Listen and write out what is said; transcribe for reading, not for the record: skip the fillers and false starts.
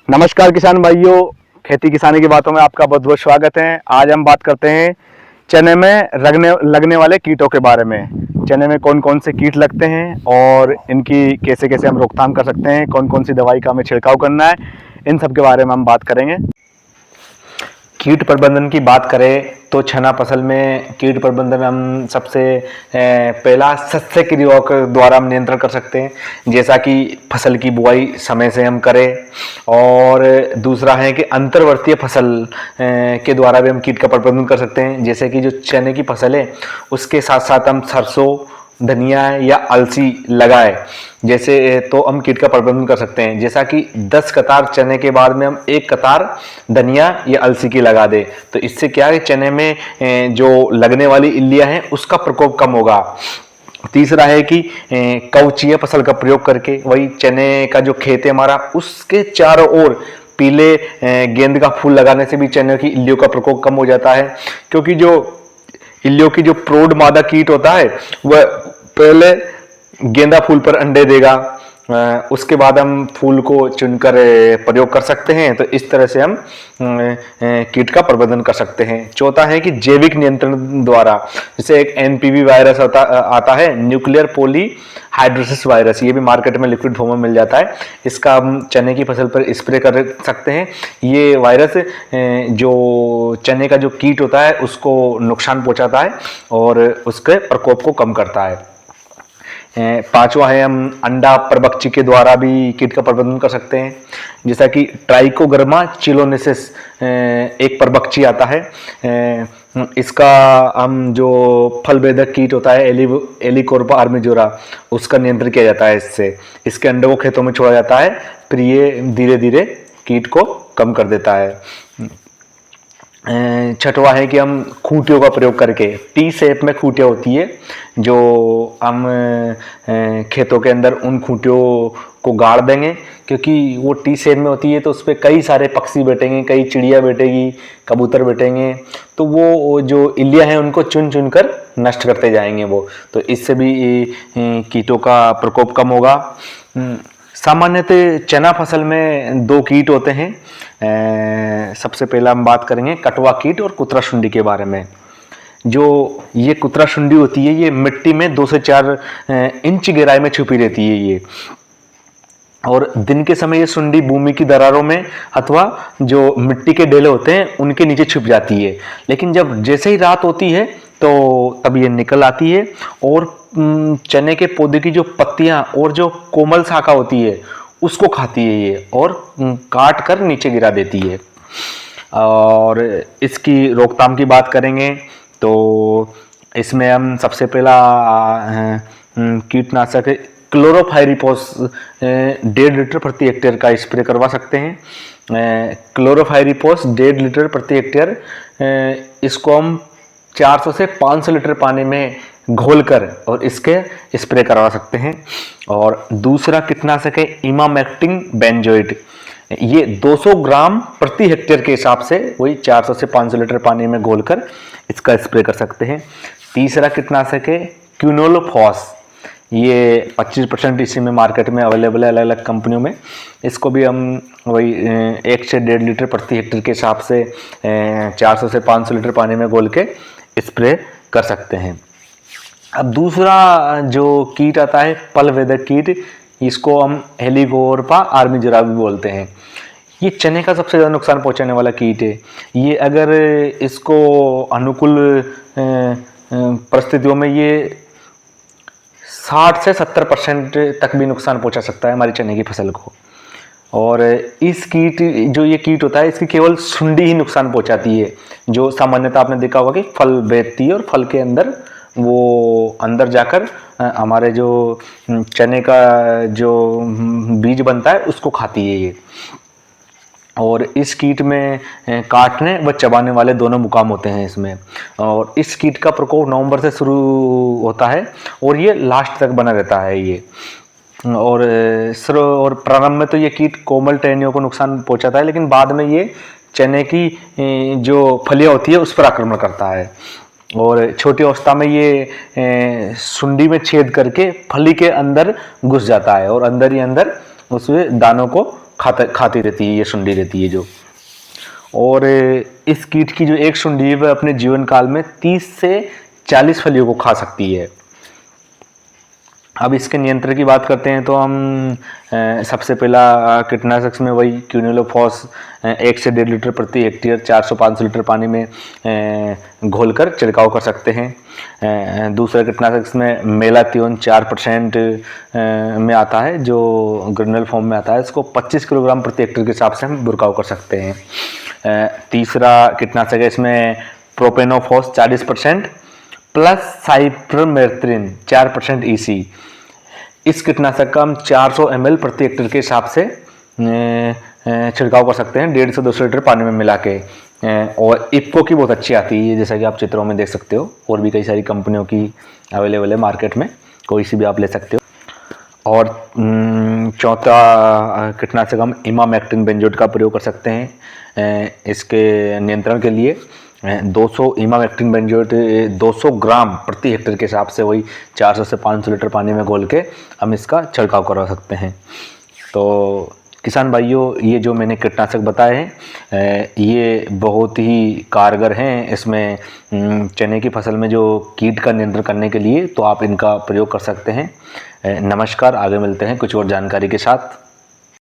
नमस्कार किसान भाइयों, खेती किसानी की बातों में आपका बहुत बहुत स्वागत है। आज हम बात करते हैं चने में लगने वाले कीटों के बारे में। चने में कौन कौन से कीट लगते हैं और इनकी कैसे कैसे हम रोकथाम कर सकते हैं, कौन कौन सी दवाई का हमें छिड़काव करना है, इन सब के बारे में हम बात करेंगे। कीट प्रबंधन की बात करें तो चना फसल में कीट प्रबंधन में हम सबसे पहला सस्य क्रियाओं के द्वारा हम नियंत्रण कर सकते हैं, जैसा कि फसल की बुआई समय से हम करें। और दूसरा है कि अंतर्वर्तीय फसल के द्वारा भी हम कीट का प्रबंधन कर सकते हैं, जैसे कि जो चने की फसल है उसके साथ साथ हम सरसों, धनिया या अलसी लगाए, जैसे तो हम कीट का प्रबंधन कर सकते हैं। जैसा कि 10 कतार चने के बाद में हम एक कतार धनिया या अलसी की लगा दे, तो इससे क्या है, चने में जो लगने वाली इल्लियां हैं उसका प्रकोप कम होगा। तीसरा है कि कवचीय फसल का प्रयोग करके वही चने का जो खेत है हमारा, उसके चारों ओर पीले गेंद का फूल लगाने से भी चने की इल्लियों का प्रकोप कम हो जाता है। क्योंकि जो इल्लियों की जो प्रौढ़ मादा कीट होता है वह पहले गेंदा फूल पर अंडे देगा, उसके बाद हम फूल को चुनकर प्रयोग कर सकते हैं। तो इस तरह से हम कीट का प्रबंधन कर सकते हैं। चौथा है कि जैविक नियंत्रण द्वारा, जैसे एक एनपीवी वायरस आता है, न्यूक्लियर पॉली हाइड्रोसिस वायरस, ये भी मार्केट में लिक्विड फॉर्म में मिल जाता है। इसका हम चने की फसल पर स्प्रे कर सकते हैं। ये वायरस जो चने का जो कीट होता है उसको नुकसान पहुंचाता है और उसके प्रकोप को कम करता है। पांचवा है, हम अंडा परभक्षी के द्वारा भी कीट का प्रबंधन कर सकते हैं, जैसा कि ट्राइकोग्रामा चिलोनेसिस एक परभक्षी आता है। इसका हम जो फल बेधक कीट होता है एलिकोर्पा आर्मिजोरा, उसका नियंत्रण किया जाता है इससे। इसके अंडों को खेतों में छोड़ा जाता है, फिर ये धीरे धीरे कीट को कम कर देता है। छठवा है कि हम खूंटियों का प्रयोग करके, टी शेप में खूंटियाँ होती है जो हम खेतों के अंदर उन खूंटियों को गाड़ देंगे, क्योंकि वो टी शेप में होती है तो उस पर कई सारे पक्षी बैठेंगे, कई चिड़िया बैठेगी, कबूतर बैठेंगे, तो वो जो इल्लियाँ हैं उनको चुन चुन कर नष्ट करते जाएंगे वो, तो इससे भी कीटों का प्रकोप कम होगा। सामान्यतः चना फसल में 2 कीट होते हैं। सबसे पहला हम बात करेंगे कटवा कीट और कुतरा शुंडी के बारे में। जो ये कुतरा शुंडी होती है ये मिट्टी में 2 से 4 इंच गहराई में छुपी रहती है ये, और दिन के समय ये सुंडी भूमि की दरारों में अथवा जो मिट्टी के डेले होते हैं उनके नीचे छुप जाती है। लेकिन जब जैसे ही रात होती है तो तब ये निकल आती है और चने के पौधे की जो पत्तियां और जो कोमल शाखा होती है उसको खाती है ये, और काट कर नीचे गिरा देती है। और इसकी रोकथाम की बात करेंगे तो इसमें हम सबसे पहला कीटनाशक क्लोरोफाइरिपोस 1.5 लीटर प्रति हेक्टेयर का स्प्रे करवा सकते हैं। क्लोरोफाइरिपोस 1.5 लीटर प्रति हेक्टेयर, इसको हम 400 से 500 लीटर पानी में घोलकर और इसके स्प्रे करवा सकते हैं। और दूसरा कीटनाशक है इमामेक्टिन बेंजोइट, ये 200 ग्राम प्रति हेक्टेयर के हिसाब से वही 400 से 500 लीटर पानी में घोलकर इसका स्प्रे कर सकते हैं। तीसरा कीटनाशक है क्विनोलोफॉस, ये 25% इसी में मार्केट में अवेलेबल है अलग अलग कंपनियों में। इसको भी हम वही 1 से 1.5 लीटर प्रति हेक्टेयर के हिसाब से 400 से 500 लीटर पानी में घोल के स्प्रे कर सकते हैं। अब दूसरा जो कीट आता है फल वेदक कीट, इसको हम हेलिकोर्पा आर्मिजोरा भी बोलते हैं। ये चने का सबसे ज़्यादा नुकसान पहुंचाने वाला कीट है। ये अगर इसको अनुकूल परिस्थितियों में ये 60 से 70% तक भी नुकसान पहुंचा सकता है हमारी चने की फसल को। और इस कीट जो ये कीट होता है इसकी केवल सुंडी ही नुकसान पहुंचाती है, जो सामान्यतः आपने देखा होगा कि फल बेचती है और फल के अंदर वो अंदर जाकर हमारे जो चने का जो बीज बनता है उसको खाती है ये। और इस कीट में काटने व चबाने वाले दोनों मुकाम होते हैं इसमें। और इस कीट का प्रकोप नवंबर से शुरू होता है और ये लास्ट तक बना रहता है ये। और प्रारंभ में तो ये कीट कोमल टहनियों को नुकसान पहुंचाता है, लेकिन बाद में ये चने की जो फलियां होती है उस पर आक्रमण करता है। और छोटी अवस्था में ये सुंडी में छेद करके फली के अंदर घुस जाता है और अंदर ही अंदर उसमें दानों को खाती रहती है, ये सुंडी रहती है जो। और इस कीट की जो एक सुंडी है वह अपने जीवन काल में 30 से 40 फलियों को खा सकती है। अब इसके नियंत्रण की बात करते हैं तो हम सबसे पहला कीटनाशक में वही क्विनोलोफॉस 1 से 1.5 लीटर प्रति हेक्टेयर 400-500 लीटर पानी में घोलकर छिड़काव कर सकते हैं। दूसरा कीटनाशक में मेलाथियोन 4% में आता है, जो ग्रेनुल फॉर्म में आता है। इसको 25 किलोग्राम प्रति हेक्टेयर के हिसाब से हम बुरकाव कर सकते हैं। तीसरा कीटनाशक है इसमें प्रोपेनोफॉस 40% प्लस साइप्रमेथ्रिन 4% EC। इस कीटनाशक का हम 400 ml प्रति हेक्टेयर के हिसाब से छिड़काव कर सकते हैं 150 से 200 लीटर पानी में मिला के। और इफ्को की बहुत अच्छी आती है, जैसा कि आप चित्रों में देख सकते हो। और भी कई सारी कंपनियों की अवेलेबल है मार्केट में, कोई सी भी आप ले सकते हो। और चौथा कीटनाशक हम इमामेक्टिन बेंजोएट का प्रयोग कर सकते हैं इसके नियंत्रण के लिए। 200 इमामेक्टिन बेंजोएट 200 ग्राम प्रति हेक्टेयर के हिसाब से वही 400 से 500 लीटर पानी में घोल के हम इसका छिड़काव करवा सकते हैं। तो किसान भाइयों, ये जो मैंने कीटनाशक बताए हैं ये बहुत ही कारगर हैं इसमें चने की फसल में जो कीट का नियंत्रण करने के लिए, तो आप इनका प्रयोग कर सकते हैं। नमस्कार, आगे मिलते हैं कुछ और जानकारी के साथ।